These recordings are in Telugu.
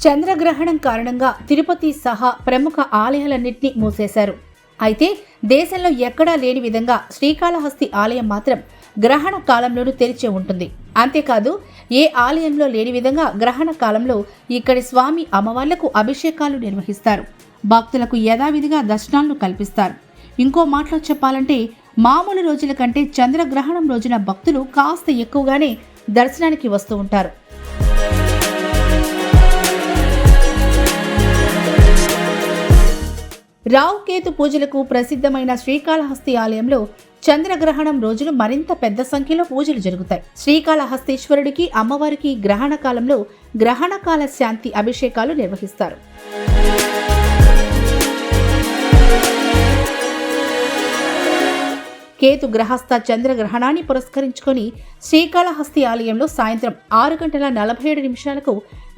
చంద్రగ్రహణం కారణంగా తిరుపతి సహా ప్రముఖ ఆలయాలన్నింటినీ మూసేశారు. అయితే దేశంలో ఎక్కడా లేని విధంగా శ్రీకాళహస్తి ఆలయం మాత్రం గ్రహణ కాలంలోనూ తెరిచే ఉంటుంది. అంతేకాదు ఏ ఆలయంలో లేని విధంగా గ్రహణ కాలంలో ఇక్కడి స్వామి అమ్మవార్లకు అభిషేకాలు నిర్వహిస్తారు. భక్తులకు యథావిధిగా దర్శనాలను కల్పిస్తారు. ఇంకో మాటలో చెప్పాలంటే మామూలు రోజుల కంటే చంద్రగ్రహణం రోజున భక్తులు కాస్త ఎక్కువగానే దర్శనానికి వస్తూ ఉంటారు. రావుకేతు పూజలకు ప్రసిద్ధమైన శ్రీకాళహస్తి ఆలయంలో చంద్రగ్రహణం రోజున మరింత పెద్ద సంఖ్యలో పూజలు జరుగుతాయి. శ్రీకాళహస్తీశ్వరుడికి అమ్మవారికి గ్రహణ కాలంలో గ్రహణకాల శాంతి అభిషేకాలు నిర్వహిస్తారు. కేతు గ్రహస్థ చంద్రగ్రహణాన్ని పురస్కరించుకొని శ్రీకాళహస్తి ఆలయంలో సాయంత్రం 6:47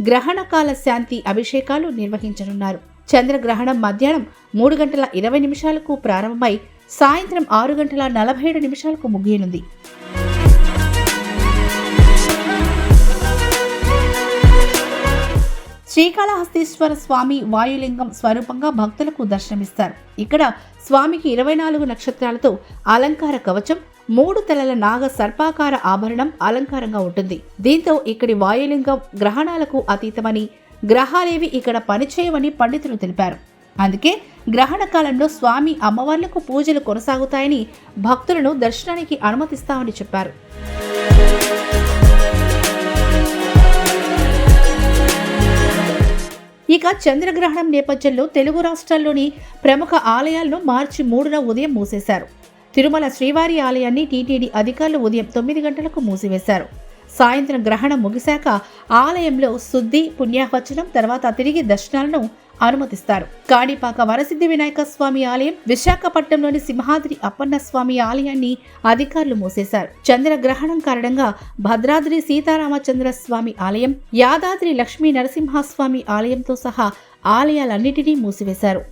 గ్రహణకాల శాంతి అభిషేకాలు నిర్వహించనున్నారు. చంద్రగ్రహణం మధ్యాహ్నం 3:20 ప్రారంభమై సాయంత్రం 6:47 ముగియనుంది. శ్రీకాళహస్తీశ్వర స్వామి వాయులింగం స్వరూపంగా భక్తులకు దర్శనమిస్తారు. ఇక్కడ స్వామికి 24 నక్షత్రాలతో అలంకార కవచం, 3 తలల నాగ సర్పాకార ఆభరణం అలంకారంగా ఉంటుంది. దీంతో ఇక్కడి వాయులింగం గ్రహణాలకు అతీతమని, గ్రహాలేవి ఇక్కడ పనిచేయవని పండితులు తెలిపారు. అందుకే గ్రహణ కాలంలో స్వామి అమ్మవార్లకు పూజలు కొనసాగుతాయని, భక్తులను దర్శనానికి అనుమతిస్తామని చెప్పారు. ఇక చంద్రగ్రహణం నేపథ్యంలో తెలుగు రాష్ట్రాల్లోని ప్రముఖ ఆలయాలను మార్చి 3న ఉదయం మూసేశారు. తిరుమల శ్రీవారి ఆలయాన్ని టీటీడీ అధికారులు ఉదయం 9 గంటలకు మూసివేశారు. సాయంత్రం గ్రహణం ముగిశాక ఆలయంలో శుద్ధి, పుణ్యాహవచనం తర్వాత తిరిగి దర్శనాలను అనుమతిస్తారు. కాణిపాక వరసిద్ధి వినాయక స్వామి ఆలయం, విశాఖపట్నంలోని సింహాద్రి అప్పన్న స్వామి ఆలయాన్ని అధికారులు మూసేశారు. చంద్రగ్రహణం కారణంగా భద్రాద్రి సీతారామచంద్ర స్వామి ఆలయం, యాదాద్రి లక్ష్మీ నరసింహస్వామి ఆలయంతో సహా ఆలయాలన్నిటినీ మూసివేశారు.